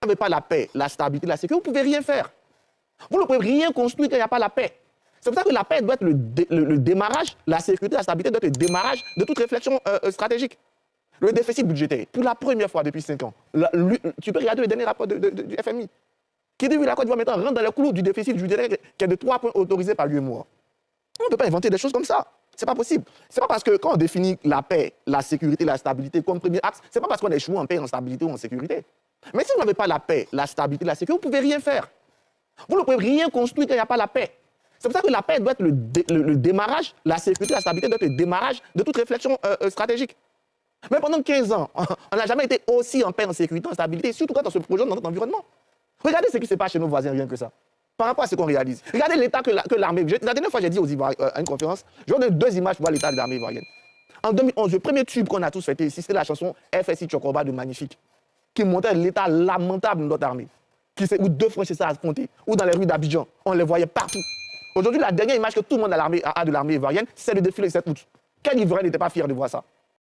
n'avez pas la paix, la stabilité, la sécurité, vous ne pouvez rien faire. Vous ne pouvez rien construire quand il n'y a pas la paix. C'est pour ça que la paix doit être le démarrage, la sécurité, la stabilité doit être le démarrage de toute réflexion stratégique. Le déficit budgétaire, pour la première fois depuis 5 ans, tu peux regarder le dernier rapport du FMI, qui dit que la Côte d'Ivoire maintenant rentre dans le clou du déficit budgétaire qui est de 3 points autorisés par l'UEMOA. On ne peut pas inventer des choses comme ça. C'est pas possible. C'est pas parce que quand on définit la paix, la sécurité, la stabilité comme premier axe, c'est pas parce qu'on échoue en paix, en stabilité ou en sécurité. Mais si vous n'avez pas la paix, la stabilité, la sécurité, vous ne pouvez rien faire. Vous ne pouvez rien construire quand il n'y a pas la paix. C'est pour ça que la paix doit être le démarrage, la sécurité, la stabilité doit être le démarrage de toute réflexion stratégique. Mais pendant 15 ans, on n'a jamais été aussi en paix, en sécurité, en stabilité, surtout quand on se projette dans notre environnement. Regardez ce qui se passe chez nos voisins, rien que ça. Par rapport à ce qu'on réalise. Regardez l'état que l'armée... La dernière fois, j'ai dit aux Ivoiriens à une conférence, je vous donne 2 images pour voir l'état de l'armée ivoirienne. En 2011, le premier tube qu'on a tous fêté ici, c'était la chanson FSI Chokoba de Magnifique, qui montrait l'état lamentable de notre armée, où 2 Français s'affrontaient, ou dans les rues d'Abidjan, on les voyait partout. Aujourd'hui, la dernière image que tout le monde a de l'armée ivoirienne, c'est le défilé 7 août. Quel Ivoirien n'était pas fier de voir ça?